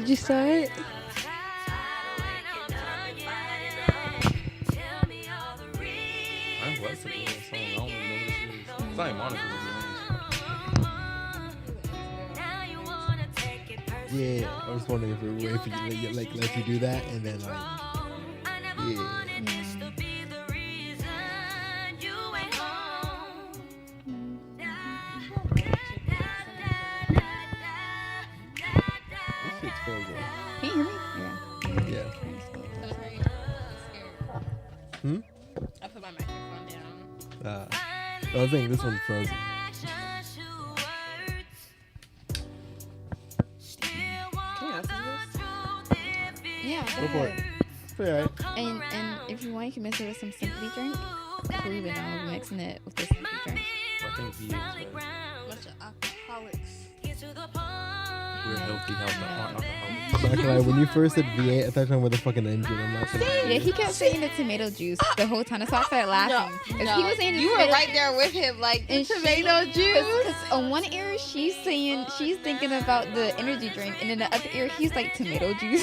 did you start? I'm blessed with this song. I don't even know what this is. It's not even Monica, to be honest. Yeah, I was wondering if you like let you do that and then like yeah. This shit's frozen. Can you hear me? Yeah. I put my microphone down. I was thinking this one's frozen. Yeah, Go for it. It's pretty alright. And if you want, you can mix it with some sympathy drink. Who even know we're mixing it with the sympathy drink? I think he is, right? Bunch of alcoholics. We're healthy, alcoholics. Not gonna lie, when you first said V8, I thought you were with a fucking engine. I'm not saying. Yeah, he kept saying the tomato juice the whole time. So I started laughing. If he was saying the You were tomato- right there with him, like the And tomato juice. Because on one ear she's thinking about the energy drink, and then the other ear he's like tomato juice.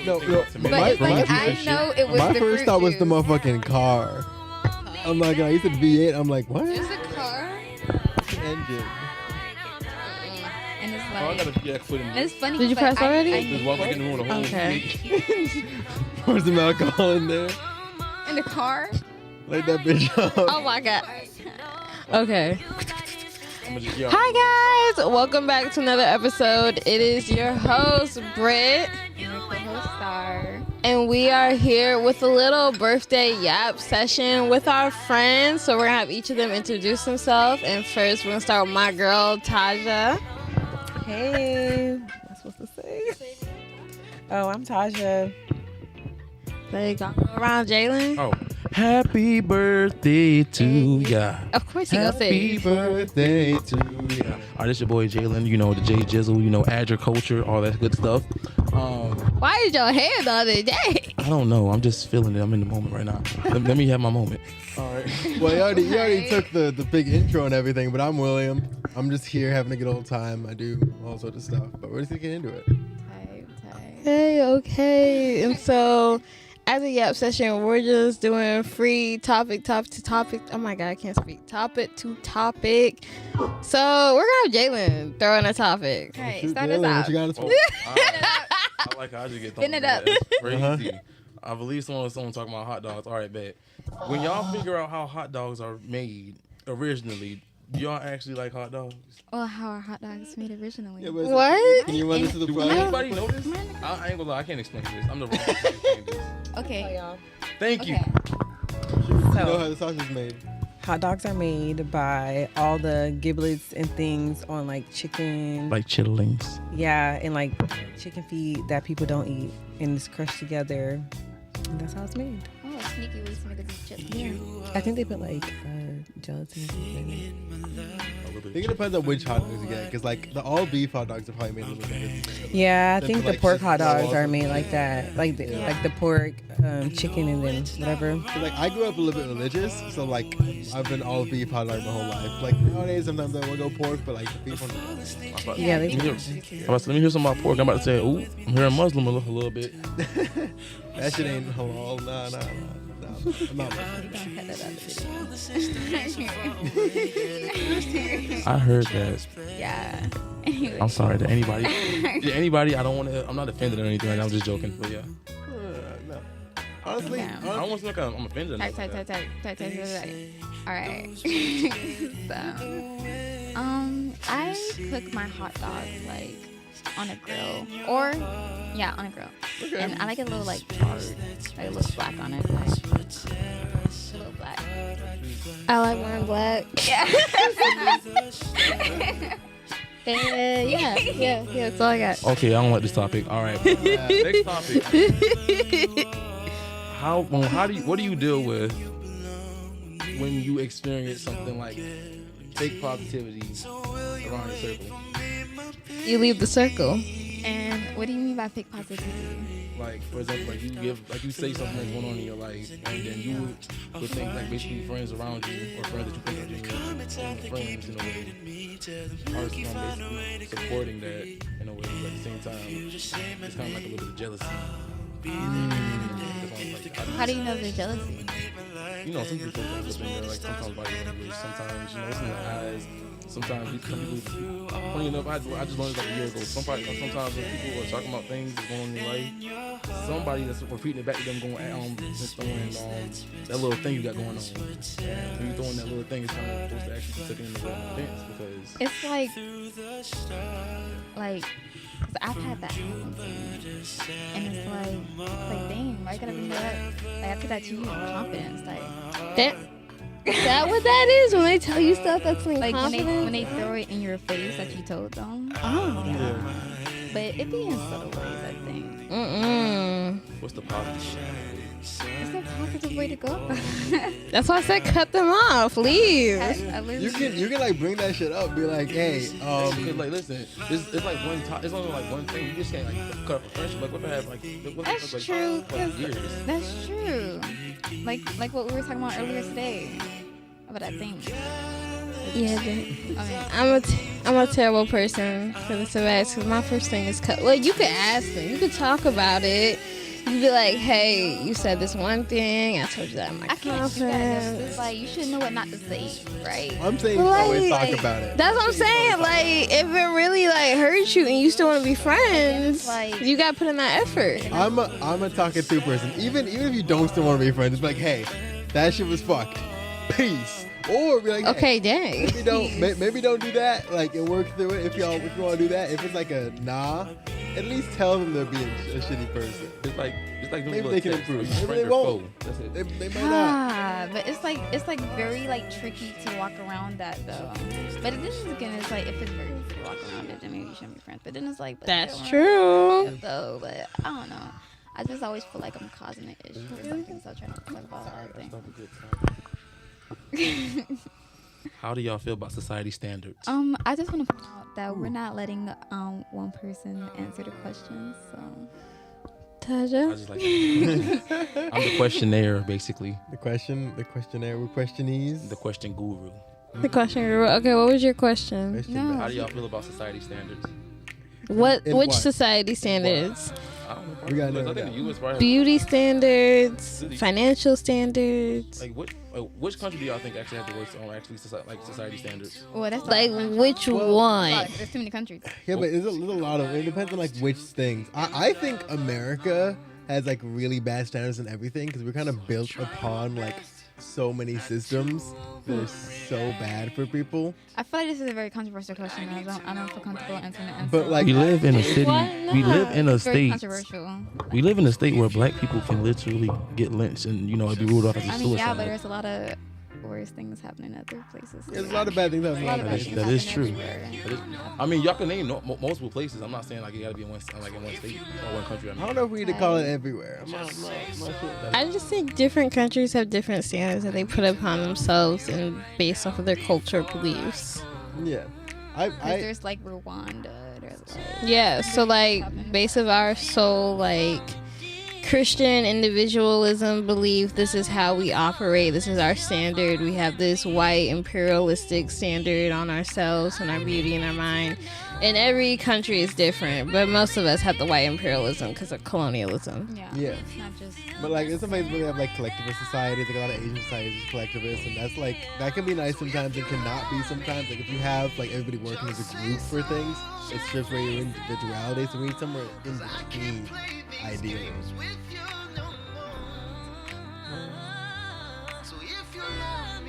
No, But it's like I know it was My the first fruit thought was the juice. motherfucking car. I'm not gonna lie, you said V8. I'm like, what? It's a car. Engine. And it's Oh, I like, gotta get foot in and this. it's funny. Did you 'cause, like, press already? There's one fucking room, the whole Okay. week. Pour some alcohol in there. in the car. Light that bitch up. Oh my god. Okay. I'm gonna just yell. Hi guys, welcome back to another episode. It is your host Britt, Your co-host Star. and we are here with a little birthday yap session with our friends. So we're gonna have each of them introduce themselves. And first, we're gonna start with my girl Taja. Hey, what am I supposed to say? Oh, I'm Taja. There you go. Around Jalen. Oh, happy birthday to ya. Of course you gonna say Happy it. birthday to you. All right, this your boy Jalen. You know the J Jizzle. You know agriculture, all that good stuff. Why is your hair the other day? I don't know. I'm just feeling it. I'm in the moment right now. Let me have my moment. All right. Well, you already took the big intro and everything, but I'm William. I'm just here having a good old time. I do all sorts of stuff, but we're just gonna get into it. Hey, okay. And so, as a yap session, we're just doing free topic to topic. Oh my god, I can't speak. Topic to topic. So we're gonna have Jalen throw in a topic. Hey, Shoot, start us Jalen, out. what you got us Oh, for? I like how I just get thrown Spin it in up. there. That's crazy. Uh-huh. I believe someone talking about hot dogs. All right, bet. When y'all figure out how hot dogs are made originally, do y'all actually like hot dogs? Well, how are hot dogs made originally? Yeah, but What? Can you run this to the Do front? anybody know this? I ain't gonna lie. I can't explain this. I'm the wrong person to explain this. Okay. Thank you. Okay. You know So, how the sausage is made. hot dogs are made by all the giblets and things on like chicken. Like chitterlings. Yeah, and like chicken feet that people don't eat. And it's crushed together. And that's how it's made. Oh, sneaky ways to make it chips. Yeah. I think they put like gelatin or something. I think it depends on which hot dogs you get, because like the all beef hot dogs are probably made a little better. Yeah, I Then think put, the like, pork chicken hot dogs balls are and made stuff. like that. Like the pork, chicken, and then whatever. So, like I grew up a little bit religious, so like I've been all beef hot dog my whole life. Like nowadays sometimes I want to go pork, but like beef ones. Yeah, they Let me hear something about pork. I'm about to say, ooh, I'm hearing Muslim a little bit. That shit ain't halal. Nah. I'm not I heard that. Yeah. Anyway. I'm sorry to anybody. Yeah, anybody. I don't want to. I'm not offended or anything. Right now. I'm just joking. But yeah, no. Honestly, Yeah. I don't want to look like I'm offended. or Tight. nothing like that. All right. So, I cook my hot dog like on a grill or, yeah, on a grill. Okay. And I like it a little like charred, like a little black on it, like a little black. I like mine black. Yeah, that's all I got. Okay, I don't like this topic. All right. Next topic. What do you deal with when you experience something like fake positivity around your circle? You leave the circle. And What do you mean by fake positivity? Like, for example, like you say something that's going on in your life, and then you would think like basically friends around you or friends that you think are genuine friends in a way are basically supporting that in a way, but at the same time, it's kind of like a little bit of jealousy. How do you know there's jealousy? You know, some people look in there, like sometimes body language, sometimes, you know, it's in the eyes. Sometimes some people, funny enough, I just learned like a year ago. Sometimes when people are talking about things that's going on in their life, somebody that's repeating it back to them going just throwing that little thing you got going on. And when you throwing that little thing, it's kind of supposed to actually be taken in the way of offense because It's like 'cause I've had that happen to me, and it's like dang, why you gotta bring that up? Like I put that to you in confidence, Is that what that is? When they tell you stuff that's in like confidence? when they throw it in your face that you told them. Oh. Yeah. But it be in subtle ways, I think. what's the positive? It's a positive way to go. That's why I said cut them off. Leave. I You can like bring that shit up. Be like, hey, Because like, listen, it's like one time. It's only like one thing. You just can't like cut up a friendship. Like what if I have like That's like, true. like years? That's true. Like what we were talking about earlier today about that thing. Yeah, Okay. I'm a terrible person for this advice because my first thing is cut. Well, you could ask them. You could talk about it. You could be like, hey, you said this one thing. I told you that in my I can't do that. confidence. It's like you should know what not to say, right? I'm saying Like- always talk about it. That's what I'm saying. Like, if it really like hurts you and you still want to be friends, Like- you gotta put in that effort. I'm a talking to person. Even if you don't still want to be friends, it's like, hey, that shit was fucked. Peace. Or be like, hey, Okay, dang. maybe don't do that. Like, and work through it if you want to do that. If it's like a nah, at least tell them they're being a shitty person. It's like Maybe they can improve. Maybe Friend they or won't. foe. That's it. They might not. But it's like very like tricky to walk around that though. But then again, it's like if it's very easy to walk around it, then maybe you shouldn't be friends. But then it's like, but That's they don't true. want to though. But I don't know. I just always feel like I'm causing an issue or something, so I try not to talk about that thing. That's not a good time. How do y'all feel about society standards? I just want to point out that we're not letting one person answer the questions. So I Taja? just like I'm the questionnaire, basically. The questionnaire with questionees. The question guru. The question. Okay, what was your question? Question No. How do y'all feel about society standards? In Which what? society standards? I don't know. We gotta I narrow think it the U.S. probably Beauty standards, financial standards. like which country do y'all think actually have the worst on actually society standards? well, that's Like which well, one? there's too many countries. Yeah, but there's a lot of. It depends on like which things. I think America has like really bad standards and everything because we're kind of built upon like so many systems that are so bad for people. I feel like this is a very controversial question. And I don't feel comfortable answering it. But like We live in a city. Why We not? live in a It's very state. controversial. We live in a state where black people can literally get lynched and it'd be ruled off as a I mean, yeah, but suicide. there's a lot of worse things happening in other places. there's a lot of bad things happening. A lot of bad That things is- that is happening true. everywhere. I mean, y'all can name multiple places. I'm not saying like it gotta be in one state or one country. I don't know if we need to call it everywhere. I'm not sure. I just think different countries have different standards that they put upon themselves and based off of their cultural beliefs. Yeah. 'Cause there's like Rwanda. There's like Yeah, so like base of our soul, like Christian individualism belief, this is how we operate, this is our standard. We have this white imperialistic standard on ourselves and our beauty and our mind. And every country is different, but most of us have the white imperialism because of colonialism. Yeah. It's not just. But like, there's some places where they have like collectivist societies, like a lot of Asian societies is collectivist, and that's like that can be nice sometimes and cannot be sometimes. Like if you have like everybody working as a group for things, it strips away your individuality. So we need somewhere in between, ideally.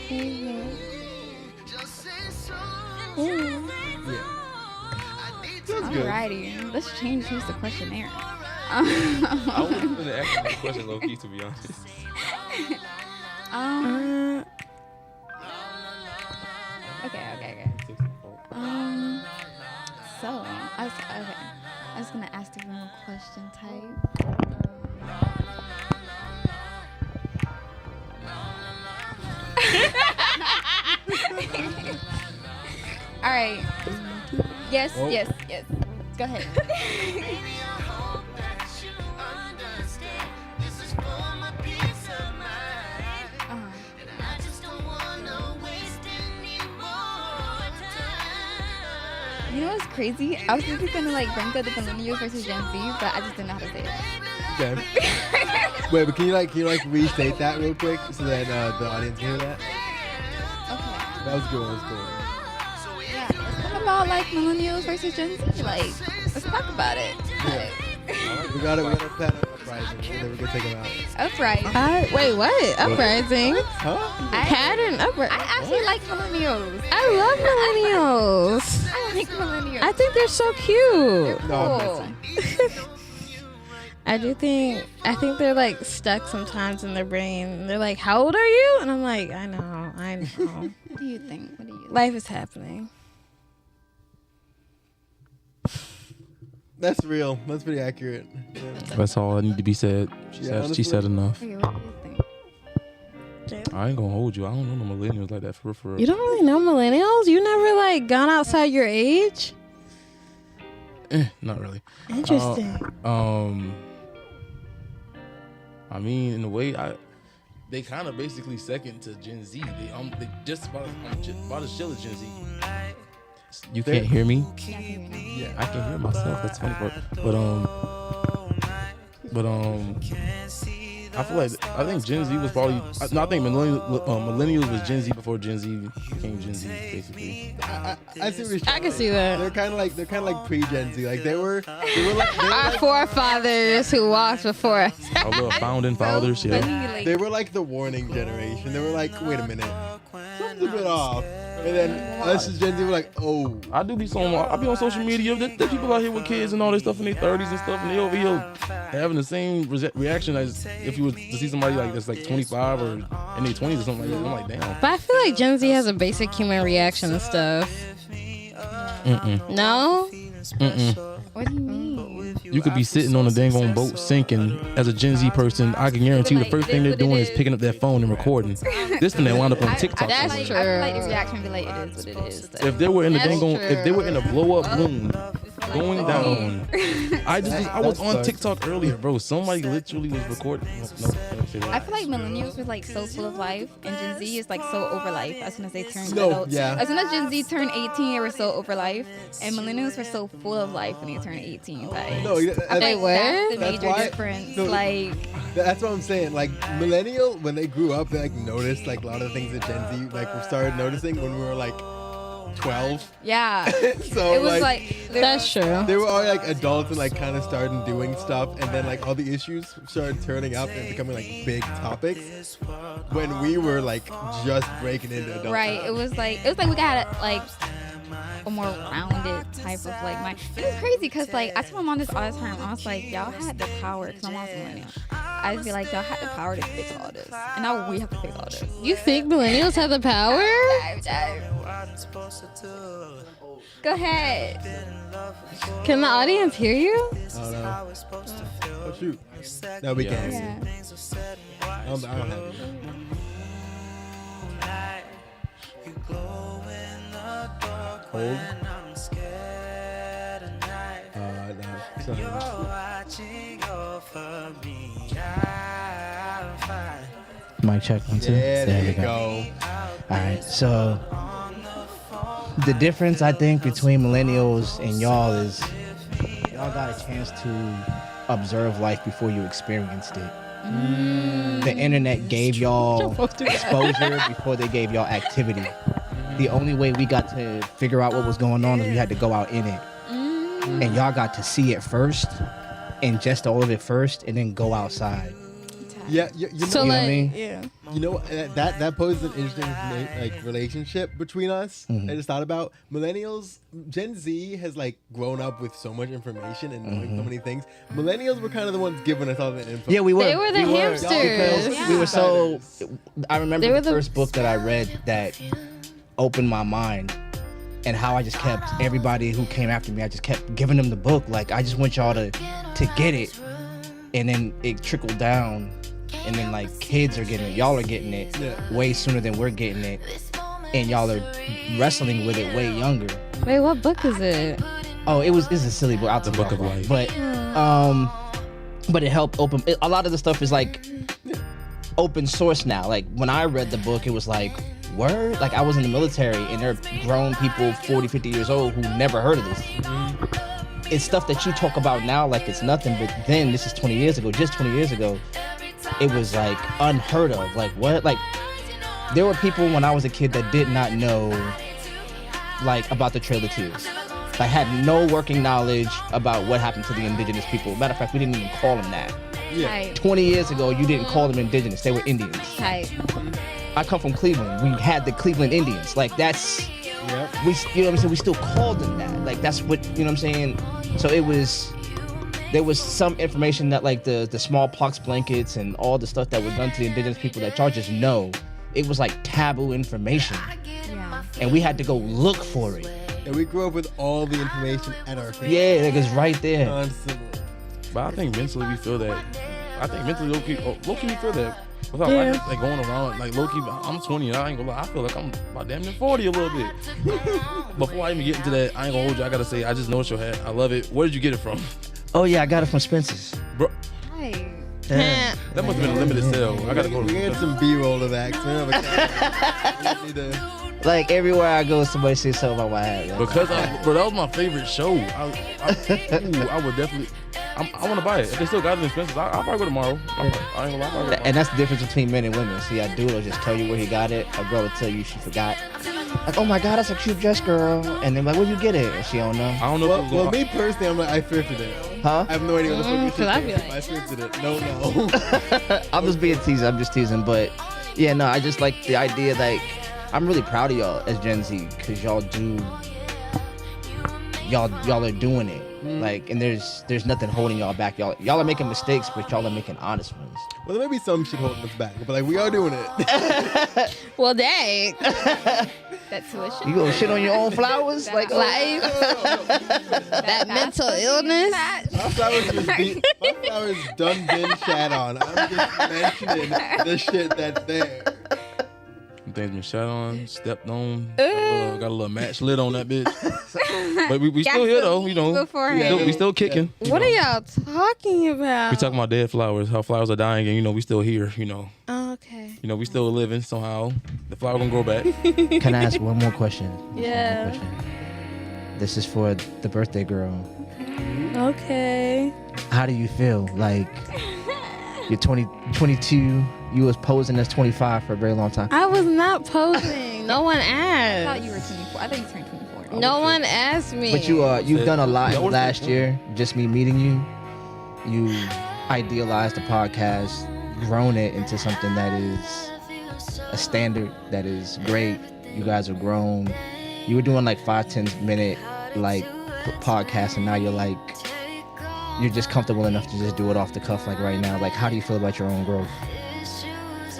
Yeah. Sounds good. Alrighty, let's change who's the questionnaire. I wasn't gonna ask you this question low key, to be honest. Okay. So I was gonna ask the real question type. All right. Yes. Go ahead. You know what's crazy? I was just gonna like bring up the millennials versus Gen Z, but I just didn't know how to say it. Okay. Wait, but can you restate that real quick so that the audience can hear that? Okay. That was good. That was cool. Yeah. Let's talk about like millennials versus Gen Z. Like, let's talk about it. Yeah. We got a plan of uprising, and then we're gonna take them out. Uprising. Wait, what? Uprising? Huh? Pattern uprising. I actually like millennials. I love millennials. I like millennials. I think they're so cute. No, I'm Cool. messing. I think they're like stuck sometimes in their brain. They're like, "How old are you?" And I'm like, "I know." What do you think? What do you? Life is happening. That's real. That's pretty accurate. Yeah. That's all I need to be said. She said enough. Okay, what do you think? I ain't gonna hold you. I don't know no millennials like that for real. You don't really know millennials? You never like gone outside your age? Not really. Interesting. I mean, in a way, they kind of basically second to Gen Z. They just about as chill as Gen Z. You can't hear me? Yeah, I can hear myself. That's funny part. But I think Gen Z was probably. I think millennials was Gen Z before Gen Z became Gen Z, basically. I see what you're I can see that. They're kind of like pre-Gen Z. Like they were Our forefathers who walked before us. Our little founding fathers, yeah. Funny, like, they were like the warning generation. They were like, wait a minute, something's a bit off. And then us as Gen Z were like, oh. I be on social media. There's people out here with kids and all this stuff in their 30s and stuff, and they over here having the same reaction as if you were to see somebody like that's like 25 or in their 20s or something like that. I'm like, damn. But I feel like Gen Z has a basic human reaction and stuff. No? what do you mean? You could be sitting on a dang on boat sinking as a Gen Z person. I can guarantee you the first thing they're doing is picking up their phone and recording. This thing that wound up on TikTok. That's I true. feel like the reaction be like, it is what it is. So. If they were in a That's if they were in a blow up balloon going down, I was That's on sucks. TikTok earlier, bro. Somebody literally was recording. No, don't say that. I feel like millennials were like so full of life, and Gen Z is like so over life. As soon as they turn No, adults, yeah. as soon as Gen Z turned 18, they were so over life, and millennials were so full of life when they turned 18. Like, No, I feel They like were? that's the That's major why- difference. no, Like, That's what I'm saying. Like millennial, when they grew up, they like noticed like a lot of the things that Gen Z like we started noticing when we were like 12. yeah, So it was like That's true. they were all like adults and like kind of started doing stuff, and then like all the issues started turning up and becoming like big topics when we were like just breaking into adulthood. right. It was like we got like a more rounded type of like mind. It was crazy because like I tell my mom this all the time. I was like, y'all had the power because my mom's a millennial. I just feel like y'all had the power to fix all this, and now we have to fix all this. You think millennials have the power? Go ahead. Can the audience hear you? I don't know. Oh shoot. No, we can't. Yeah. I don't have it. Hold. No. Sorry. Mic check 1 2. Yeah, there you we go. All right, so the difference I think between millennials and y'all is y'all got a chance to observe life before you experienced it. The internet gave y'all exposure before they gave y'all activity. The only way we got to figure out what was going on is we had to go out in it. And y'all got to see it first, ingest all of it first, and then go outside. Yeah, you know, So You know like, what I mean? yeah. you know that poses an interesting like relationship between us. Mhm. I just thought about millennials. Gen Z has like grown up with so much information and knowing so many things. Millennials were kind of the ones giving us all the info. Yeah, we were. They were the we hamsters. Because we were so. I remember They were the the- first book that I read that opened my mind, and how I just kept everybody who came after me. I just kept giving them the book. Like I just want y'all to get it, and then it trickled down, and then like kids are getting it. Y'all are getting it Yeah. way sooner than we're getting it, and y'all are wrestling with it way younger. Wait, what book is it? Oh, it's a silly book. Out the Book of Life. but it helped open. A lot of the stuff is like open source now. Like when I read the book, it was like, word? Like, I was in the military, and there are grown people, 40, 50 years old, who never heard of this. It's stuff that you talk about now like it's nothing, but then, this is 20 years ago, just 20 years ago, it was, like, unheard of. Like, what? Like, there were people when I was a kid that did not know, like, about the Trail of Tears. Like, had no working knowledge about what happened to the indigenous people. Matter of fact, we didn't even call them that. Tight. 20 years ago, you didn't call them indigenous. They were Indians. Tight. I come from Cleveland. We had the Cleveland Indians. Like, that's, Yep. you know what I'm saying? We still called them that. Like, that's what, you know what I'm saying? So there was some information that, like, the smallpox blankets and all the stuff that was done to the indigenous people that y'all just know. It was like taboo information. Yeah. And we had to go look for it. And we grew up with all the information at our fingertips. Yeah, like, it's right there. Constantly. But I think mentally we feel that. I think mentally low-key we feel that. Without Yeah. like, like going around, like low-key, I'm 20 and I ain't gonna lie, I feel like I'm about damn near 40 a little bit. Before I even get into that, I ain't gonna hold you, I gotta say, I just noticed your hat. I love it. Where did you get it from? Oh, yeah, I got it from Spencer's. Bro, Tight. Yeah. that must have been a limited sale. I gotta go We to had some B-roll of that. 'cause we don't have a camera. We need to- Like, everywhere I go, somebody says something about my hat. Man. Because bro, that was my favorite show. I would definitely. I want to buy it. If they still got it in expenses, I'll probably go tomorrow. I ain't gonna lie. I'll probably go And that's the difference between men and women. See, a dude will just tell you where he got it. A girl will tell you she forgot. Like, oh my God, that's a cute dress, girl. And then like, where'd you get it? And she don't know. I don't know if it was Well, gonna, me personally, I'm like, I thrifted it. Huh? I have no idea what the fuck you 'cause I'd be should like- I thrifted it. No. I'm just being teasing. I'm just teasing. But yeah, no, I just like the idea. Like, I'm really proud of y'all as Gen Z because y'all are doing it. Like, and there's nothing holding y'all back. Y'all are making mistakes, but y'all are making honest ones. Well, there may be some shit holding us back, but like we are doing it. Well, dang. That tuition. You gonna shit on your own flowers? That Like, Life. That mental illness. My flowers done been shat on. I'm just mentioning the shit that's there. things been shot on, stepped on. Got a little match lid on that bitch. But we still here though, you know. Beforehand. We still kicking. you What know. are y'all talking about? We talking about dead flowers, how flowers are dying, and you know we still here. You know, Okay. we still living somehow. The flower gonna grow back. can I ask one more question? Yeah. One more question. This is for the birthday girl. Okay. How do you feel? Like, you're 22. You was posing as 25 for a very long time. I was not posing. No one I asked. thought you were 24. I thought you turned 24. No one asked me. But you've done a lot Yeah, what- last year. Just me meeting you. You idealized the podcast, grown it into something that is a standard, that is great. You guys have grown. You were doing like 5-10 minute like podcasts, and now you're just comfortable enough to just do it off the cuff like right now. Like, how do you feel about your own growth?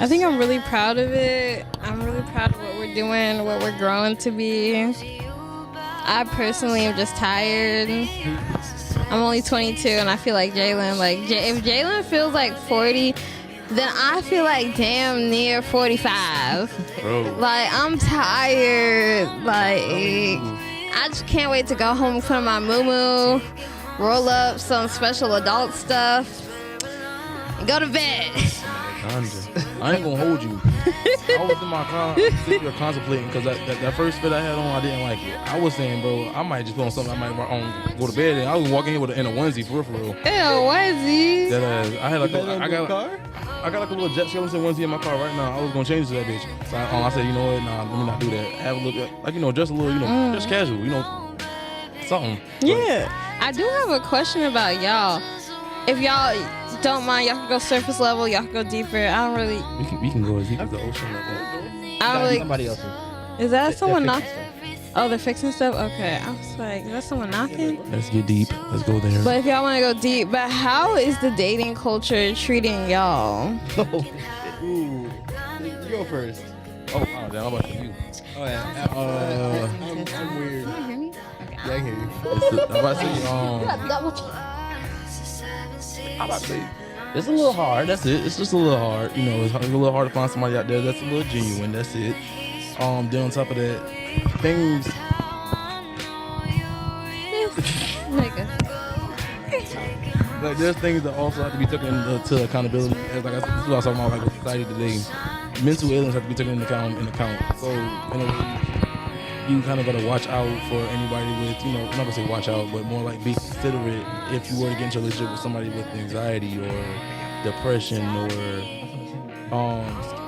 I think I'm really proud of it. I'm really proud of what we're doing, what we're growing to be. I personally am just tired. I'm only 22 and I feel like Jalen. Like, if Jalen feels like 40, then I feel like damn near 45. Bro. Like, I'm tired. Like, I just can't wait to go home and put on my moo-moo, roll up some special adult stuff, and go to bed. I ain't gonna hold you. I was in my car sitting here contemplating because that first fit I had on, I didn't like it. I was saying, bro, I might just put on something I might go to bed in. I was walking here in a onesie for real. Ew, onesie. That ass. I had like I got like a little Jet Skellington onesie in my car right now. I was gonna change to that bitch. So I said, you know what? Nah, let me not do that. Have a look like just a little, just casual, something. Yeah. I do have a question about y'all. If y'all don't mind, y'all can go surface level, y'all can go deeper. I don't really. We can go as deep as the ocean like that. I don't really. Somebody else. Is that someone They're knocking? fixing stuff. Oh, they're fixing stuff? Okay. I was like, is that someone knocking? Let's get deep. Let's go there. But if y'all want to go deep, but how is the dating culture treating y'all? Ooh. You go first. oh, damn, how about you? Oh yeah. I'm weird. Can you hear me? Okay. Yeah, I hear you. I'm about to say, I'm about to say, it's a little hard. That's it. It's just a little hard. It's a little hard to find somebody out there that's a little genuine. That's it. Then on top of that, things. Nigga. Like there's things that also have to be taken into accountability. As like I said, this is what I was talking about like with society today. mental illness have to be taken into account. So in a way, you kind of got to watch out for anybody with, I'm not gonna say watch out, but more like be considerate if you were to get into a relationship with somebody with anxiety or depression or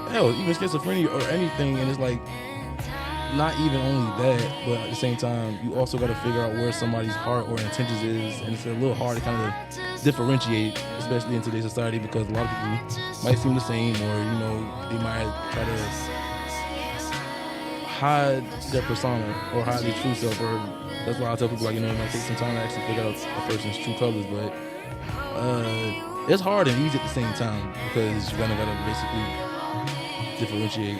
hell, even schizophrenia or anything. And it's like not even only that, but at the same time, you also got to figure out where somebody's heart or intentions is, and it's a little hard to kind of differentiate, especially in today's society, because a lot of people might seem the same, or they might try to hide their persona or hide their true self. Or that's why I tell people, like, it might take some time to actually figure out a person's true colors, but it's hard and easy at the same time because you kind of got to basically differentiate.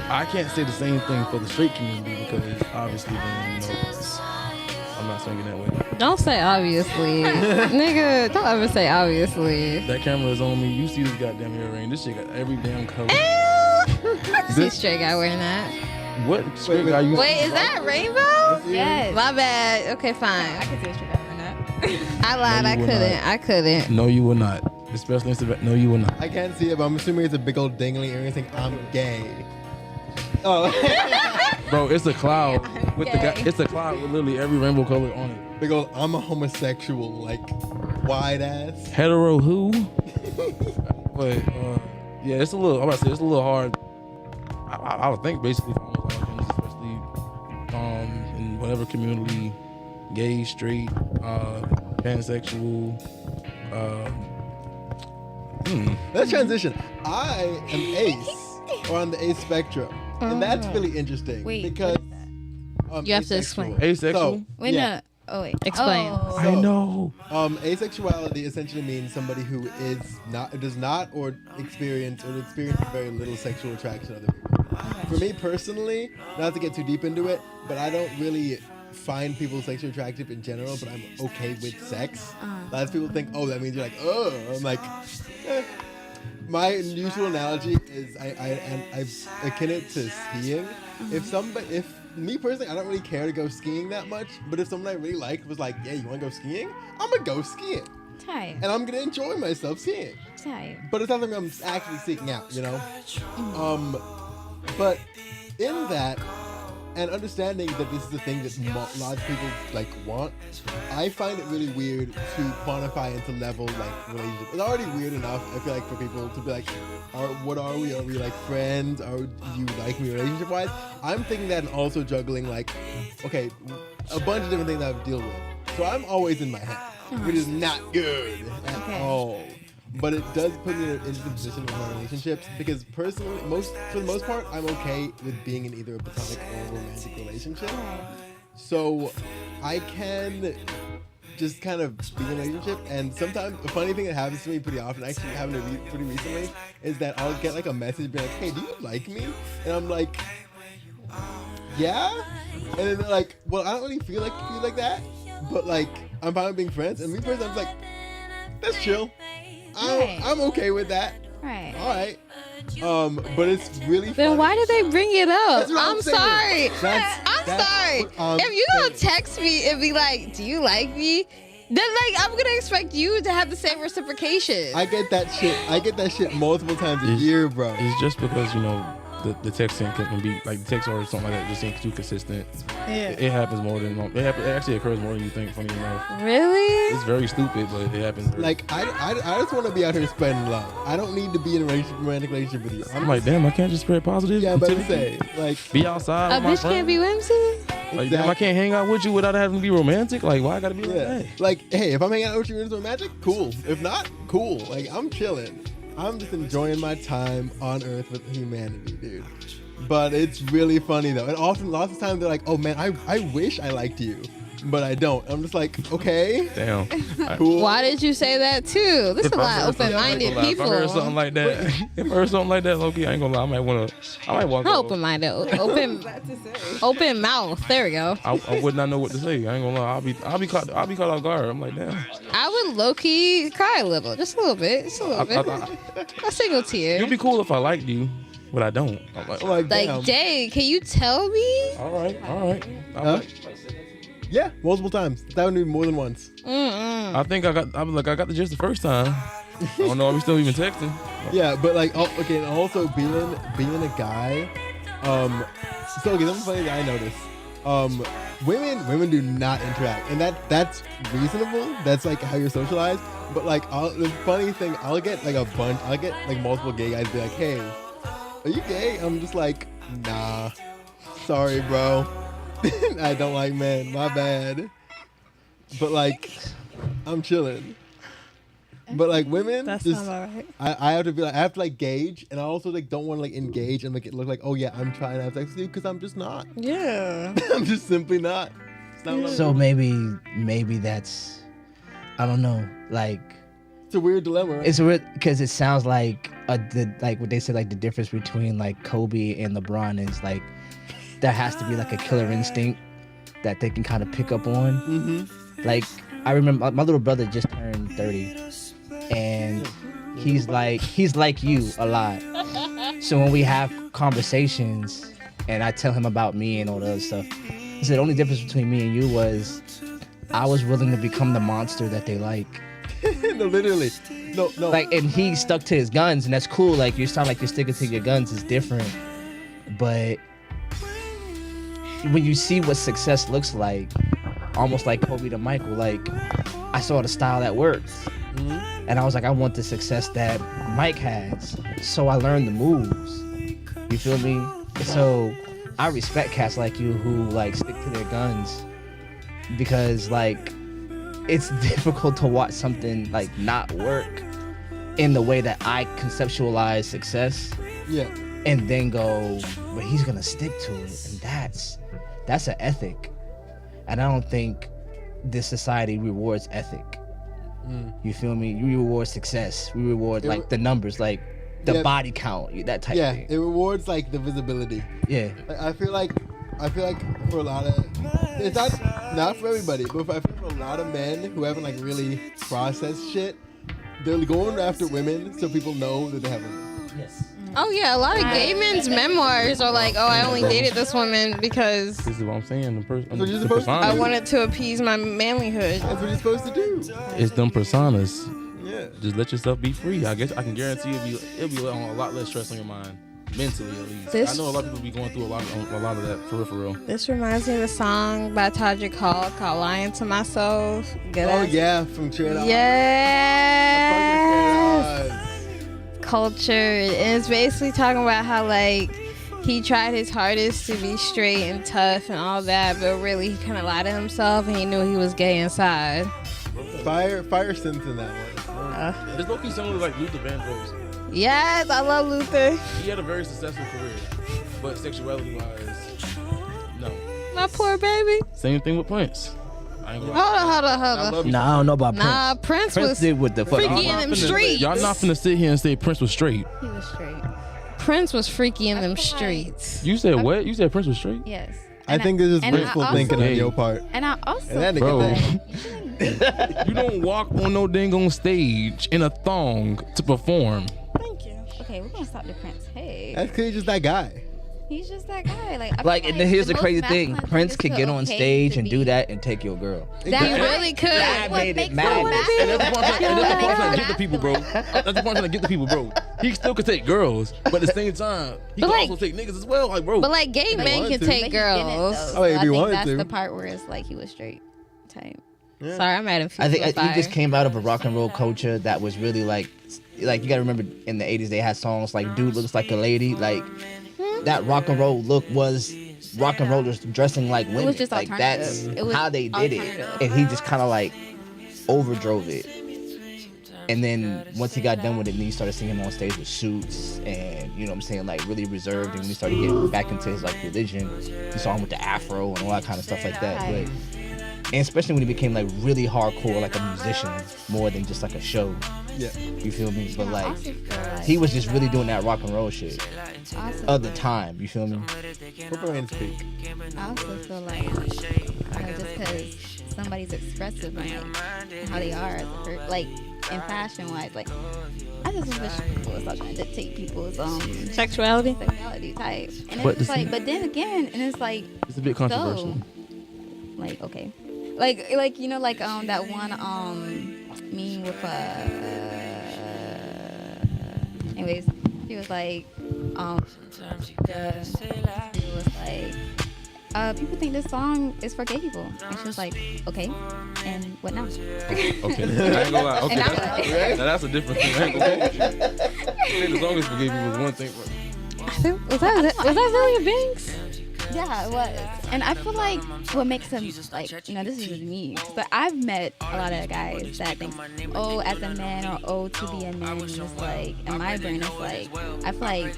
I can't say the same thing for the straight community because obviously then, I'm not swinging that way. Don't say obviously. Nigga, don't ever say obviously. That camera is on me. You see this goddamn earring. This shit got every damn color. I see a straight guy wearing that. What straight guy you Wait, is that rainbow? Yes. My bad. Okay, fine. I can see a straight guy wearing that. I lied. No, I you will couldn't. not. I couldn't. No, you will not. Especially in no, you will not. I can't see it, but I'm assuming it's a big old dangling earring saying I'm gay. Oh. Bro, it's a cloud with the guy. It's a cloud with literally every rainbow color on it. Big old I'm a homosexual, like wide ass. Hetero who? But yeah, it's a little. I'm about to say it's a little hard. I would think basically for almost all genders, especially in whatever community, gay, straight, pansexual. Let's transition. I am ace, or on the ace spectrum, and that's really interesting. Wait, because You have to asexual. explain. Asexual? So, Wait, yeah. no. Oh, wait. Explain. Oh. I know. Asexuality essentially means somebody who does not or experience very little sexual attraction to other people. For me personally, not to get too deep into it, but I don't really find people sexually attractive in general, but I'm okay with sex. Lots of people think, oh, that means you're like, oh. I'm like, my usual analogy is I akin it to skiing. If me personally, I don't really care to go skiing that much, but if someone I really liked was like, yeah, you want to go skiing? I'm gonna go skiing, Tight. and I'm gonna enjoy myself skiing. Tight. But it's not something I'm actually seeking out, But in that, and understanding that this is a thing that lots of people like want, I find it really weird to quantify into level like relationship. It's already weird enough, I feel like, for people to be like, what are we? Are we like friends? Do you like me relationship wise? I'm thinking that and also juggling like, okay, a bunch of different things I have to deal with. So I'm always in my head, which is not good at all. But it does put me in an interesting position with my relationships because personally, for the most part, I'm okay with being in either a platonic or a romantic relationship. So I can just kind of be in a relationship, and sometimes a funny thing that happens to me pretty often, actually happened to me pretty recently, is that I'll get like a message being like, hey, do you like me? And I'm like, yeah? And then they're like, well, I don't really feel like that, but like, I'm fine with being friends. And me personally, I'm like, that's chill. I'm okay with that. Right. All right. But it's really Then funny. why did they bring it up? That's what I'm saying. sorry. I'm sorry. what I'm If you're gonna saying. text me and be like, "Do you like me?" Then I'm gonna expect you to have the same reciprocation. I get that shit multiple times a It's- year, bro. It's just because the texting can be like the text or something like that just ain't too consistent. It happens more than it actually occurs more than you think. Funny enough, Really? it's very stupid, but it happens. Like I just want to be out here spreading love. I don't need to be in a romantic relationship with you. I'm like, damn, I can't just spread positive. Yeah, but I'm saying, like, be outside. A with my bitch can't friends. be whimsy. Like, damn, I can't hang out with you without having to be romantic. Like, why I gotta be like yeah, that? like, hey, if I'm hanging out with you into magic, cool. If not, cool. Like, I'm chilling. I'm just enjoying my time on Earth with humanity, dude. But it's really funny though, and often lots of times they're like, "Oh man, I wish I liked you, but I don't." I'm just like, okay, Damn. cool. Why did you say that too? There's a lot of open-minded people. If I heard something like that, Loki, I ain't gonna lie. I might walk. Not over. open-minded, open mouth. There we go. I would not know what to say. I ain't gonna lie. I'll be caught off guard. I'm like, damn. I would low-key cry a little, just a little bit, a single tear. You'd be cool if I liked you, but I don't. I'm like, I'm like, damn. Like, dang, can you tell me? all right. Huh? Yeah, multiple times. That would be more than once. Mm-mm. I think I got the gist the first time. I don't know. Are we still even texting? Yeah, but like, okay, and also being a guy, so okay, something funny that I noticed, women do not interact, and that's reasonable. That's like how you're socialized. But like, the funny thing, I'll get like multiple gay guys be like, "Hey, are you gay?" I'm just like, "Nah, sorry, bro, I don't like men. My bad." But like, I'm chilling. But like women, That's just, not alright. I have to be like, I have to like gauge, and I also like don't want to like engage and make it look like, oh yeah, I'm trying to have sex with you, because I'm just not. Yeah. I'm just simply not. It's not what I'm So doing. maybe that's, I don't know, like It's a weird dilemma, right? it's weird because it sounds like like what they said, like the difference between like Kobe and LeBron is like there has to be like a killer instinct that they can kind of pick up on. Mm-hmm. Like I remember my little brother just turned 30, and he's like you a lot. So when we have conversations and I tell him about me and all the other stuff, he said the only difference between me and you was I was willing to become the monster that they like. No, literally. No. Like, and he stuck to his guns, and that's cool. Like, you sound like you're sticking to your guns is different. But when you see what success looks like, almost like Kobe to Michael, like, I saw the style that works. Mm-hmm. And I was like, I want the success that Mike has. So I learned the moves. You feel me? So I respect cats like you who, like, stick to their guns. Because, like, it's difficult to watch something, like, not work in the way that I conceptualize success. Yeah. And then go, but he's gonna stick to it. And that's an ethic. And I don't think this society rewards ethic. You feel me? You reward success. We reward like the numbers, like the body count, that type of thing. It rewards like the visibility. Yeah. I feel like for a lot of, it's not for everybody, but I feel for a lot of men who haven't like really processed shit, they're going after women so people know that they have women. Yes. Oh yeah, a lot of gay men's memoirs are like, oh, I only dated this woman because This is what I'm saying. So you're supposed to- I personas. wanted to appease my manlyhood. That's what you're supposed to do. It's them personas. Yeah. Just let yourself be free. I guess I can guarantee it'll be a lot less stress on your mind, mentally at least. This- I know a lot of people be going through a lot of that for real. This reminds me of a song by Todrick Hall called "Lying to Myself." Good Oh ass- yeah, from Trade Off. Yes. Culture. And it's basically talking about how like he tried his hardest to be straight and tough and all that, but really he kind of lied to himself and he knew he was gay inside. Fire synth in that one. It's low-key similar to like Luther Vandross. Yes, I love Luther. He had a very successful career, but sexuality-wise, no. My poor baby. Same thing with Prince. I ain't gonna lie. Hold I on. love you. Nah, I don't know about Prince. Nah, Prince was did what the fuck. freaky in Y'all them not finna- streets. Y'all not finna sit here and say Prince was straight. He was straight. Prince was freaky in them feel like- streets. You said what? You said Prince was straight? Yes. I think this is and I wishful also- thinking on Hey. your part. And I also And that nigga Bro. thing. You don't walk on no dang on stage in a thong to perform. Thank you. okay, we're gonna stop the Prince. Hey, That's because he's just that guy. he's just that guy. Like, I feel Like, and then here's the most crazy thing: masculine Prince is could to get on okay stage to and do be- that and take your girl. That he really could. That What made it makes mad. so And that's the point I'm trying to get the people, bro. masculine. That's the point I'm trying to get the people, bro. He still could take girls, but at the same time, he But can like- also take niggas as well. Like, bro. But like gay men wanted can to. take But he didn't, girls. though, Oh, if so I he think wanted that's to. the part where it's like he was straight type. Yeah. Sorry, I'm at him. I think he just came out of a rock and roll culture that was really like you gotta remember in the 80s they had songs like "Dude Looks Like a Lady." Like that rock and roll look was rock and rollers dressing like women. just like that's alternative. It was how they did it, alternative. and he just kind of like overdrove it. And then once he got done with it, then you started seeing him on stage with suits and, you know what I'm saying, like really reserved. And when he started getting back into his like religion, you saw him with the afro and all that kind of stuff like that. Right. But, and especially when he became like really hardcore, like a musician more than just like a show. Yeah. You feel me? But I like, also feel like he was just really doing that rock and roll shit I also of the time. You feel me? Purple Rain speak. I also feel like, you know, just because somebody's expressive and like how they are as a person, like in fashion wise, like I just wish people would stop trying to dictate people's sexuality. sexuality type. And But it's the like, thing- but then again, and it's like, It's a bit controversial. so, like okay, like you know, like that one meme with Anyways, she was like, she was like, people think this song is for gay people, and she was like, okay, and what now? Okay, I ain't gonna lie. Okay, And I'm like- that's a different thing. I ain't gonna lie with you. Say the song is for gay people is one thing, but Was that Azealia Banks? Yeah, it was. And I feel like what makes him, like, this is just me, but I've met a lot of guys that think, oh, as a man, or oh, to be a man, and it's like, in my brain, it's like, I feel like,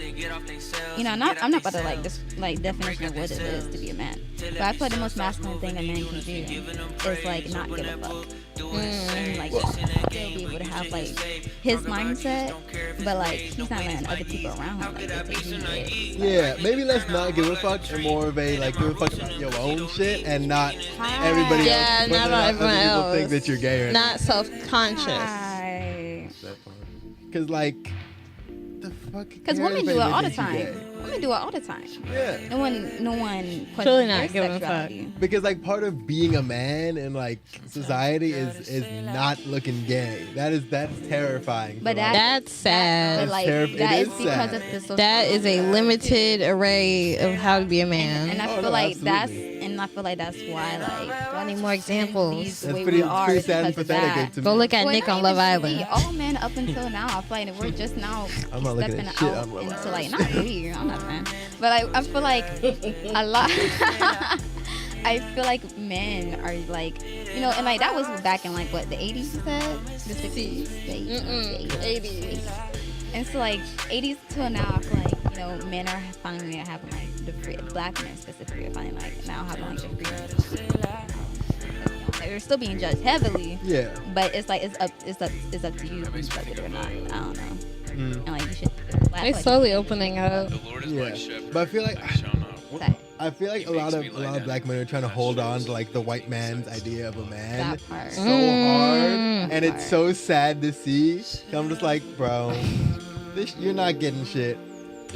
I'm not about to, like, this, like, definition of what it is to be a man, but I feel like the most masculine thing a man can do is, like, not give a fuck. And, like, still be able to have, like, his mindset, but, like, he's not letting other people around him, like, dictate who he is. Yeah, maybe let's not give a fuck and more of a, like, give a fuck about your own shit and not everybody Yeah, else. not whether about everyone other people else. think that you're gay or Not self-conscious. Right. that part. Because, like, the fuck? Because cares women if do it all anybody the thinks you time. gay? Women do it all the time. Yeah. No one questions Truly not their giving a fuck. sexuality. Because like part of being a man in like society is not looking gay. That's terrifying. But for, like, That's sad. But, like, terrible. that It is is because sad. of the social. That is a limited array of how to be a man. And I Oh, feel no, like absolutely. that's why, like, I need more examples. these the That's way pretty, we are pretty is sad and because of pathetic that. to Go me. look at Well, Nick not on Love even Island. we, all men up until now, I feel like we're just now I'm not looking stepping at shit out on Love into, Island. like, not we, I'm not a fan, but I feel like a lot. I feel like men are like, and like that was back in like what, the 80s, you said, the 60s, the 80s. And so like 80s till now, I feel like men are finally having like the free, black men specifically are finally like now having like the freedom. They're still being judged heavily, Yeah. but it's like it's up to you if you fuck with it or not. I don't know. Mm. And like you should. They slowly opening up. Yeah. But I feel like Okay. I feel like a lot of black men are trying to hold on to like the white man's idea of a man That part. so hard, and it's so sad to see. I'm just like, bro, you're not getting shit.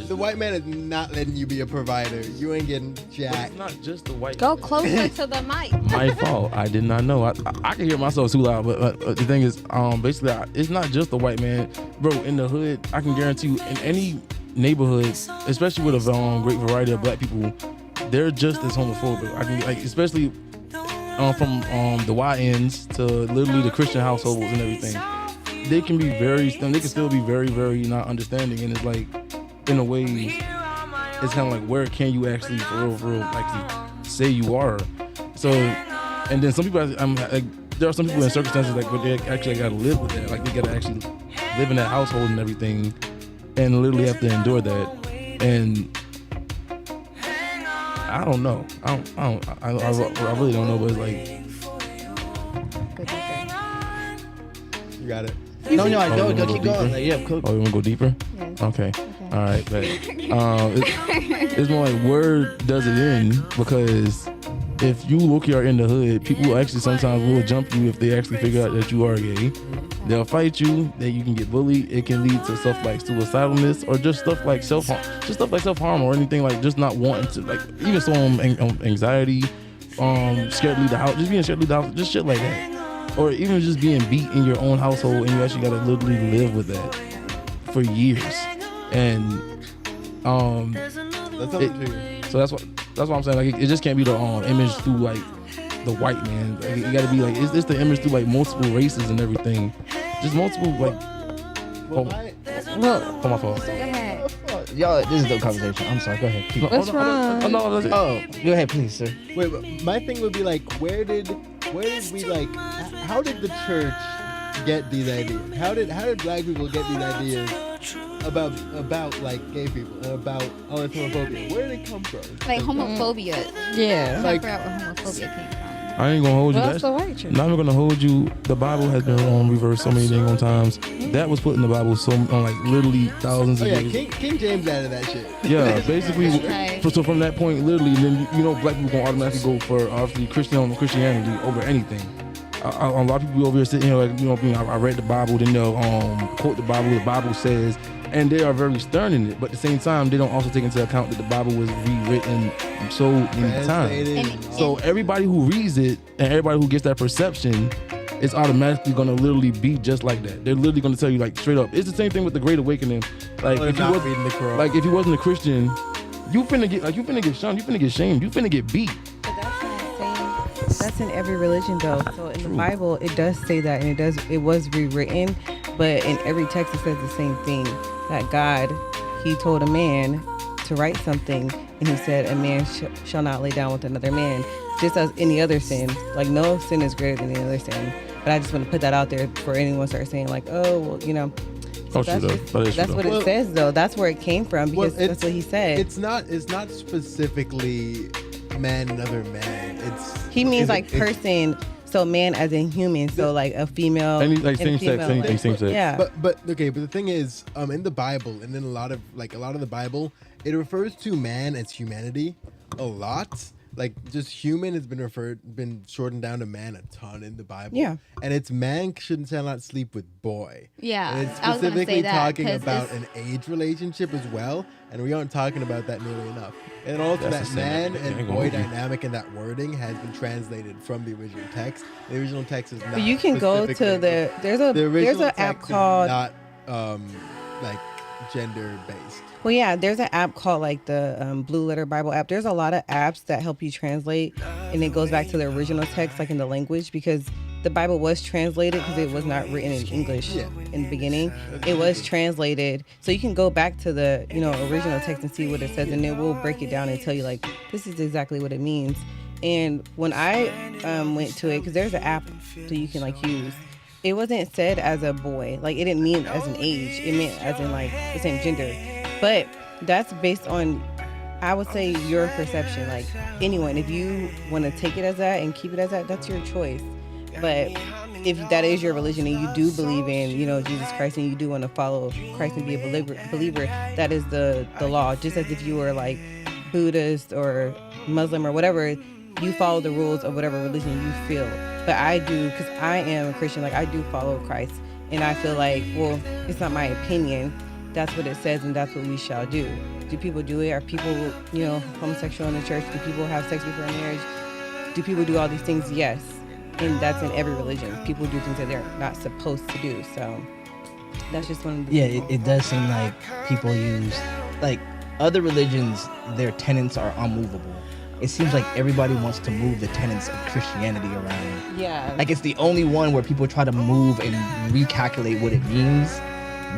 The white man is not letting you be a provider. You ain't getting jack. It's not just the white. Go closer to the mic. My fault. I did not know. I can hear myself too loud, but the thing is, basically, it's not just the white man, bro. In the hood, I can guarantee you, in any neighborhood, especially with a great variety of black people, they're just as homophobic. I can like, especially from the YNs to literally the Christian households and everything. They can be they can still be very, very not understanding, and it's like, in a way, it's kind of like, where can you actually, for real, actually say you are? So, and then some people, there are some people in circumstances like where they actually got to live with that, like they got to actually live in that household and everything, and literally have to endure that. And I don't know. I really don't know, but it's like, Good job. You got it. No, I Oh, you don't. wanna Keep go going. deeper? Like, yeah, cool. oh, you want to go deeper? Yes. Okay. All right, but it's more like, where does it end? Because if you look here in the hood, people actually sometimes will jump you if they actually figure out that you are gay. They'll fight you. Then you can get bullied. It can lead to stuff like suicidalness, or just stuff like self-harm, or anything like just not wanting to, like, even some anxiety, scared to leave the house, just being scared to leave the house, just shit like that, or even just being beat in your own household, and you actually gotta literally live with that for years. And That's something too. so that's what I'm saying. Like, it just can't be the image through like the white man. Like, it gotta be like, it's the image through like multiple races and everything. Just multiple like. Well, Oh, my fault. Go ahead. Y'all, this is the conversation. I'm sorry. Go ahead. Keep What's wrong? Oh, no, that's it. Oh, go ahead, please, sir. wait, but my thing would be like, where did we like? How did the church get these ideas? How did black people get these ideas about like gay people and about all this homophobia? Where did it come from? Like homophobia. Yeah. Like- I forgot where homophobia came from. I ain't gonna hold you. Well, that's That's the white church. not even gonna hold you. The Bible has been reversed so many dang on times. That was put in the Bible on like literally thousands Oh of yeah, years. King James added that shit. Yeah, basically. Right. So from that point, literally, then black people gonna automatically go for obviously Christianity over anything. A lot of people over here sitting here like, I read the Bible, then they'll quote the Bible. The Bible says, and they are very stern in it. But at the same time, they don't also take into account that the Bible was rewritten so many times. Translated. And- So everybody who reads it and everybody who gets that perception it's automatically gonna literally be just like that. They're literally gonna tell you like straight up. It's the same thing with the Great Awakening. Like Or if you not was, reading the Quran. like if you wasn't a Christian, you finna get shunned, you finna get shamed, you finna get beat. But that's in every religion though. So in the Bible it does say that, and it was rewritten, but in every text it says the same thing, that God, he told a man to write something, and he said a man shall not lay down with another man, just as any other sin. Like no sin is greater than any other sin. But I just want to put that out there for anyone to start saying like, oh well, you know. So that's what it says though. That's where it came from, because that's what he said. It's not specifically man and other man. He means like person. So man as in human. So like a female. Like same sex, anything same sex. Yeah. But the thing is, in the Bible and in a lot of the Bible, it refers to man as humanity a lot. Like just human has been shortened down to man a ton in the Bible. Yeah. And it's man shall not sleep with boy. Yeah, And it's I was gonna specifically say that, talking 'cause about it's- an age relationship as well, and we aren't talking about that nearly enough. And also That's that the man same. and Ain't gonna boy hold you. dynamic in that wording has been translated from the original text. The original text is not. But you can go to specifically- there's original an app text is called not like gender based. Well, yeah, there's an app called like the Blue Letter Bible app. There's a lot of apps that help you translate, and it goes back to the original text, like in the language, because the Bible was translated because it was not written in English in the beginning. It was translated, so you can go back to the original text and see what it says, and it will break it down and tell you like this is exactly what it means. And when I went to it, because there's an app that you can like use. It wasn't said as a boy, like it didn't mean as an age. It meant as in like the same gender. But that's based on, I would say, your perception. Like anyone, if you want to take it as that and keep it as that, that's your choice. But if that is your religion and you do believe in, Jesus Christ, and you do want to follow Christ and be a believer, that is the law. Just as if you were like Buddhist or Muslim or whatever, you follow the rules of whatever religion you feel. But I do, because I am a Christian, like I do follow Christ. And I feel like, well, it's not my opinion. That's what it says, and that's what we shall do. Do people do it? Are people, homosexual in the church? Do people have sex before marriage? Do people do all these things? Yes. And that's in every religion. People do things that they're not supposed to do. So that's just one of the It does seem like people use, like, other religions, their tenets are unmovable. It seems like everybody wants to move the tenets of Christianity around. Yeah. Like, it's the only one where people try to move and recalculate what it means.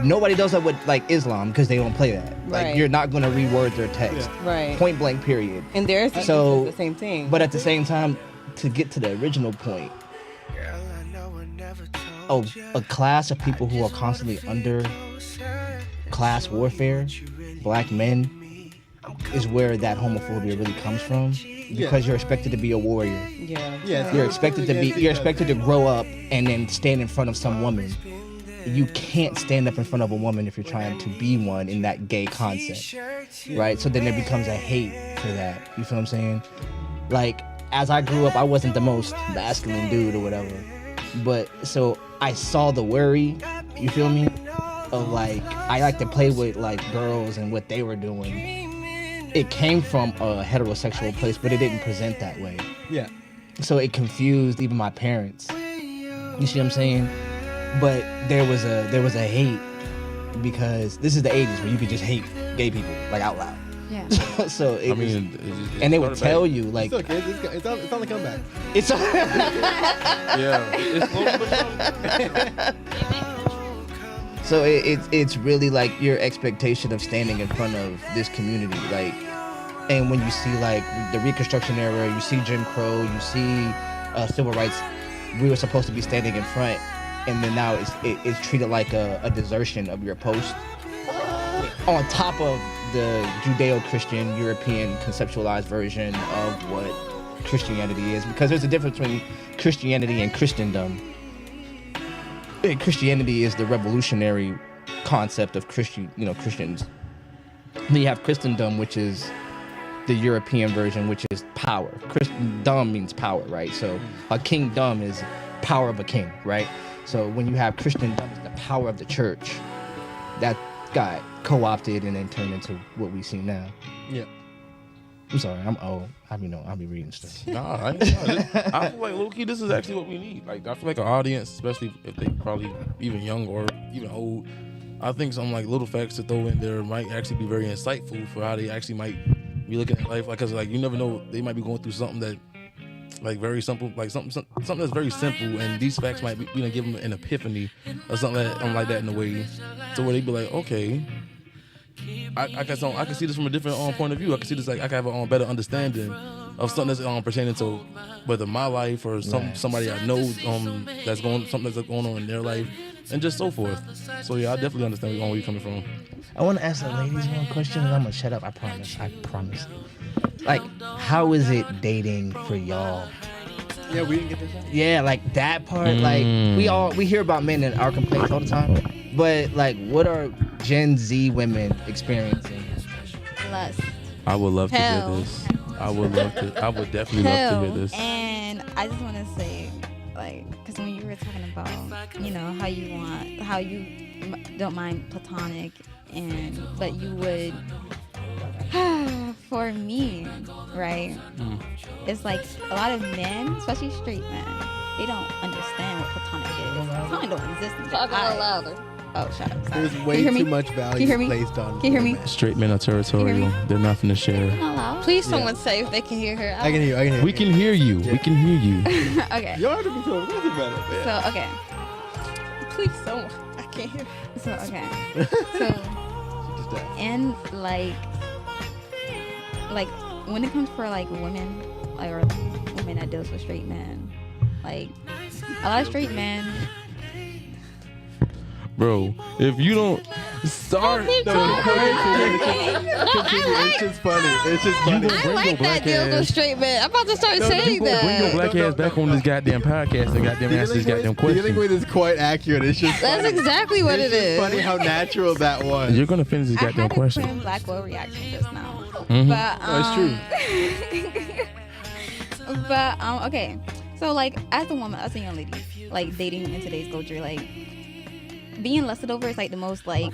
Nobody does that with like Islam because they don't play that. Like Right. you're not going to reword their text. Right. Point blank period. And theirs is So- the same thing. But at the same time, to get to the original point, a class of people who are constantly under class warfare, black men, is where that homophobia really comes from. Because you're expected to be a warrior. yeah. You're expected to grow up and then stand in front of some woman. You can't stand up in front of a woman if you're trying to be one in that gay concept, right? So then there becomes a hate for that. You feel what I'm saying? Like, as I grew up, I wasn't the most masculine dude or whatever, but so I saw the worry, you feel me, of like, I like to play with like girls and what they were doing. It came from a heterosexual place, but it didn't present that way. Yeah. So it confused even my parents. You see what I'm saying? But there was a hate because this is the 80s where you could just hate gay people like out loud. Yeah. So it I was, mean, and they would tell you like It's okay. It's on the comeback. it's yeah, it's slowly but surely. so it's really like your expectation of standing in front of this community, like, and when you see like the Reconstruction era, you see Jim Crow, you see civil rights, we were supposed to be standing in front. And then now it's treated like a desertion of your post. On top of the Judeo-Christian, European conceptualized version of what Christianity is. Because there's a difference between Christianity and Christendom. And Christianity is the revolutionary concept of Christians. Then you have Christendom, which is the European version, which is power. Christendom means power, right? So a kingdom is power of a king, right? So when you have Christendom, it's the power of the church that got co-opted and then turned into what we see now. Yeah. I'm sorry, I'm old. I be reading stuff. Nah, I feel like low-key, this is actually what we need. Like, I feel like an audience, especially if they probably even young or even old, I think some like little facts to throw in there might actually be very insightful for how they actually might be looking at life. Like, cause like you never know, they might be going through something that like very simple, like something that's very simple, and these facts might be, give them an epiphany or something like that in a way, so where they be like, okay. I can see this from a different point of view. I can see this like I can have a better understanding of something that's pertaining to whether my life or somebody I know that's going on in their life and just so forth. So yeah, I definitely understand where you're coming from. I want to ask the ladies one question, and I'm gonna shut up. I promise. Like, how is it dating for y'all? Yeah, we didn't get this out. Yeah, like that part. Like we hear about men and our complaints all the time, but like, what are Gen Z women experiencing? Lust. I would love Hell. to hear this. I would definitely love to hear this. And I just want to say, like, because when you were talking about, how you don't mind platonic, but you would, for me, right? It's like a lot of men, especially straight men, they don't understand what platonic is. Platonic don't exist in their Talk a little eyes. louder. Oh, shut up. Sorry. There's way Can you hear too me? much Can you value hear me? placed on. Can you hear me? women. Straight men are territorial. They're nothing to share. Not loud. Please, someone say if they can hear her. I can hear you. I can hear you. We can hear you. We can hear you. Okay. You don't have to be so aggressive about it. Man. So, okay. Please, someone. I can't hear. So, okay. So, Just that. and like when it comes for like women, like, or women that deals with straight men, like a lot of straight men. Bro, if you don't start Continue. It's just funny. It's just funny. I like that deal with straight men. I'm about to start saying bring your that. black ass back on this goddamn podcast and goddamn answer this goddamn The question. way is quite accurate. It's just That's funny. exactly what It's it just is. funny how natural that was. You're gonna finish this I goddamn had a question. Quinn Blackwell reaction just now, Mhm. but Oh, it's but okay. So like as a woman, as a young lady, like dating in today's culture, like being lusted over is like the most like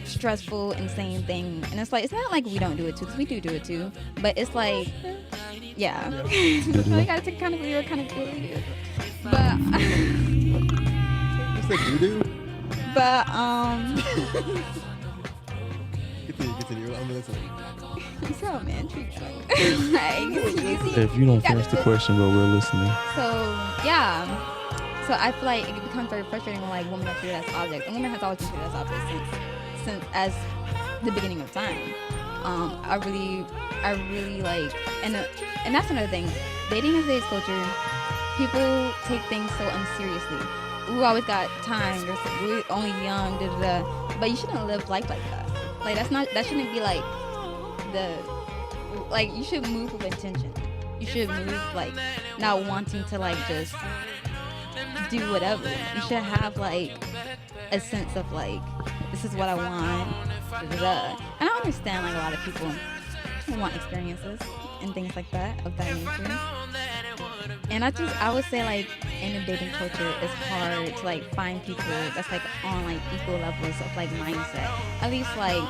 stressful, insane thing. And it's like, it's not like we don't do it too, because we do it too. But it's like, yeah. So you gotta take accountability. But You said doo-doo? but Continue. I'm listening. so man, treat you. Like, easy. If you don't finish the question, bro, we're listening. So yeah. So I feel like it becomes very frustrating when like women are treated as objects, and women has always been treated as objects since as the beginning of time. I really like, and that's another thing. Dating in today's culture, people take things so unseriously. We always got time. We're only young, but you shouldn't live life like that. Like that shouldn't be like you should move with intention. You should move like not wanting to like just do whatever. You should have like a sense of like, this is what I want. And I understand like a lot of people want experiences and things like that of that nature. And I would say like in the dating culture, it's hard to like find people that's like on like equal levels of like mindset. At least like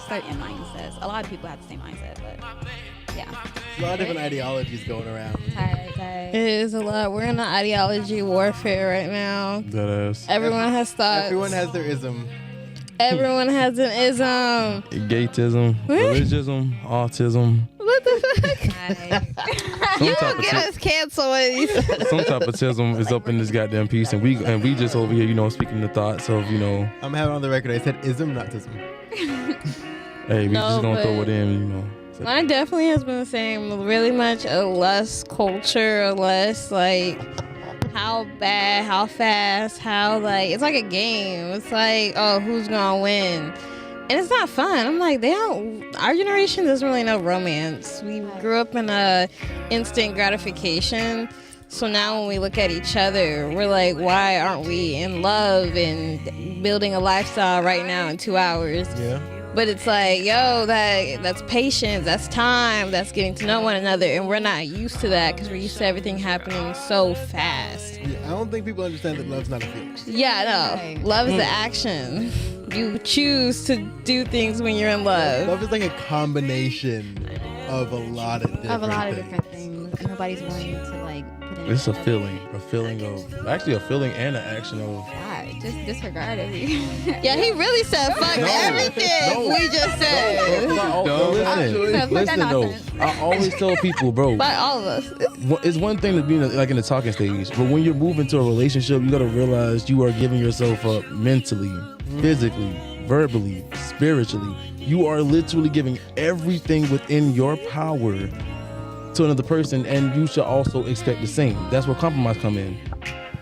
certain mindsets. A lot of people have the same mindset, but yeah. A lot of different ideologies going around. Tired. It is a lot. We're in an ideology warfare right now. That ass. Everyone has thoughts. Everyone has their ism. Everyone has an ism. Gayism, religion, autism. What the fuck? You will get us canceled. Some type of tism is up in this goddamn piece, and we just over here, speaking the thoughts of, I'm having on the record. I said ism, not tism. hey, we No, just gonna but- throw it in, Mine definitely has been the same. Really much a less culture, a less like how bad, how fast, how like it's like a game. It's like, oh, who's gonna win? And it's not fun. I'm like, our generation doesn't really know romance. We grew up in a instant gratification. So now when we look at each other, we're like, why aren't we in love and building a lifestyle right now in 2 hours? Yeah. But it's like, yo, that's patience, that's time, that's getting to know one another. And we're not used to that because we're used to everything happening so fast. Yeah, I don't think people understand that love's not a feeling. Yeah, no. Love is the action. You choose to do things when you're in love. Love is like a combination of a lot of different things, and nobody's willing to like put in. It's a feeling of actually a feeling and an action of. God, just disregard every. Yeah, he really said fuck everything we just said. Listen though. I always tell people, bro. By all of us. It's one thing to be like in the talking stage, but when you're moving to a relationship, you gotta realize you are giving yourself up mentally, physically, verbally, spiritually. You are literally giving everything within your power to another person, and you should also expect the same. That's where compromise come in.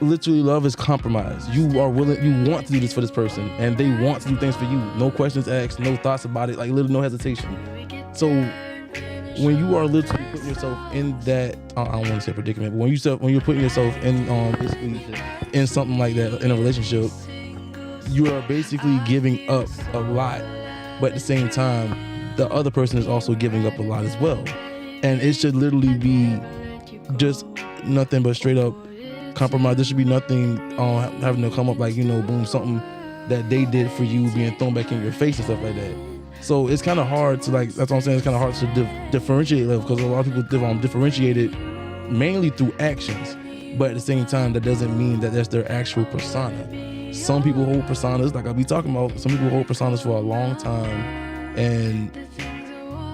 Literally, love is compromise. You are willing, you want to do this for this person, and they want to do things for you. No questions asked, no thoughts about it, like literally no hesitation. So when you are literally putting yourself in that, I don't want to say predicament, but when you're putting yourself in basically in something like that in a relationship, you are basically giving up a lot, but at the same time, the other person is also giving up a lot as well. And it should literally be just nothing but straight up compromise. There should be nothing having to come up like, boom, something that they did for you being thrown back in your face and stuff like that. So it's kind of hard to that's what I'm saying, it's kind of hard to differentiate love, because a lot of people differentiate it mainly through actions. But at the same time, that doesn't mean that that's their actual persona. Some people hold personas, like I'll be talking about, some people hold personas for a long time, and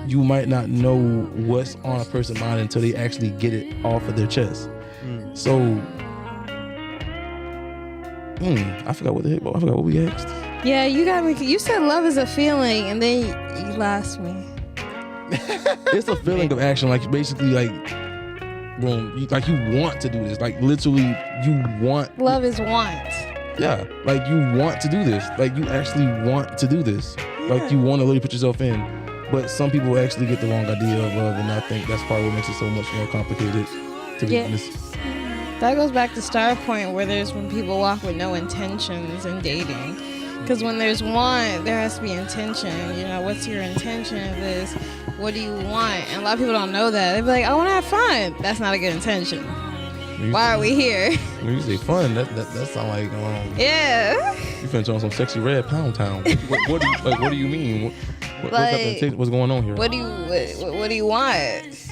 you might not know what's on a person's mind until they actually get it off of their chest. So, I forgot what we asked. Yeah, you got me. You said love is a feeling, and then you lost me. It's a feeling of action, like basically, like, boom, you want to do this, like literally, you want. Love is want. Yeah, like you want to do this, like you actually want to do this, like you want to really put yourself in. But some people actually get the wrong idea of love, and I think that's probably what makes it so much more complicated, to be honest. That goes back to start point, where there's when people walk with no intentions in dating. Because when there's want, there has to be intention. What's your intention of this? What do you want? And a lot of people don't know that. They be like, I want to have fun. That's not a good intention. Why are we here? When you say fun, that sound like yeah. You finna turn on some sexy red Pound Town. What do you mean? What's going on here? What do you want?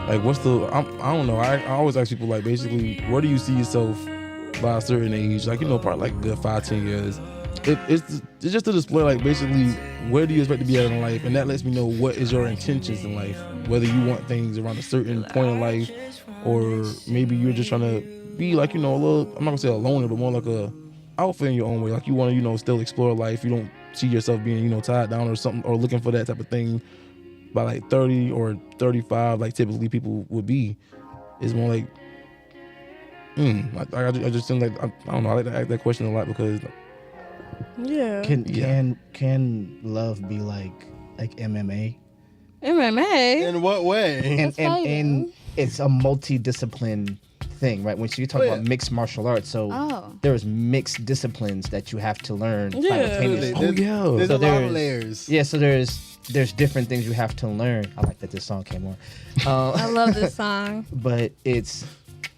Like, what's the? I don't know. I always ask people, like, basically, where do you see yourself by a certain age? Like, probably like a good 5-10 years. It's just to display, like, basically, where do you expect to be at in life, and that lets me know what is your intentions in life. Whether you want things around a certain point in life, or maybe you're just trying to be like, a little. I'm not gonna say a loner, but more like a alpha in your own way. Like, you want to, still explore life. You don't see yourself being, tied down or something, or looking for that type of thing by like 30 or 35, like typically people would be. It's more like, I just think like, I don't know, I like to ask that question a lot, because can love be like MMA? MMA? In what way? And it's a multi-discipline thing, right? When you talk about mixed martial arts, so there's mixed disciplines that you have to learn simultaneously. There's a lot of layers. Yeah, so there's different things you have to learn. I like that this song came on. I love this song. But it's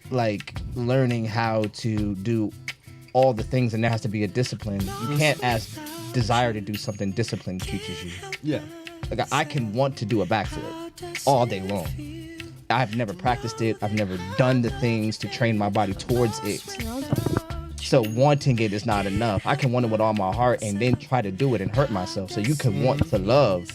like learning how to do all the things, and there has to be a discipline. You can't ask desire to do something discipline teaches you. Yeah. Like, I can want to do a backflip all day long. I've never practiced it. I've never done the things to train my body towards it. So wanting it is not enough. I can want it with all my heart and then try to do it and hurt myself. So you can want to love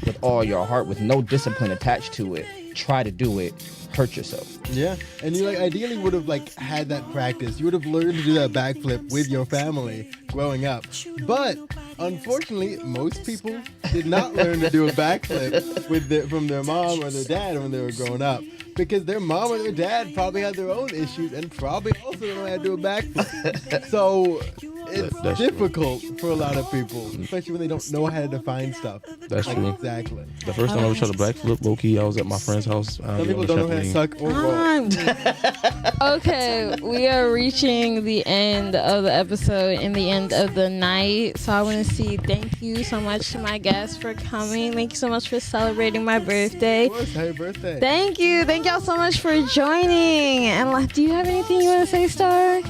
with all your heart with no discipline attached to it. Try to do it, hurt yourself. Yeah, and you ideally would have had that practice. You would have learned to do that backflip with your family growing up. But unfortunately, most people did not learn to do a backflip from their mom or their dad when they were growing up, because their mom or their dad probably had their own issues and probably also don't know how to do a backflip. So it's difficult for a lot of people, especially when they don't know how to define stuff. That's true. Exactly. The first time I ever tried to backflip, low-key, I was at my friend's house. Some people don't know how to suck or roll. Okay, we are reaching the end of the episode and the end of the night. So I want to say thank you so much to my guests for coming. Thank you so much for celebrating my birthday. Of course, happy birthday. Thank you. Thank y'all so much for joining. And do you have anything you want to say, Star?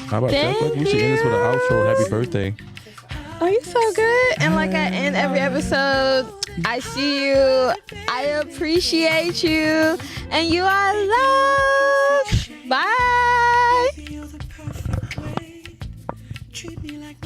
How about that? We should end this with an outro. Happy birthday. Oh, you're so good. And like I end every episode, I see you, I appreciate you, and you are loved. Bye. Treat me like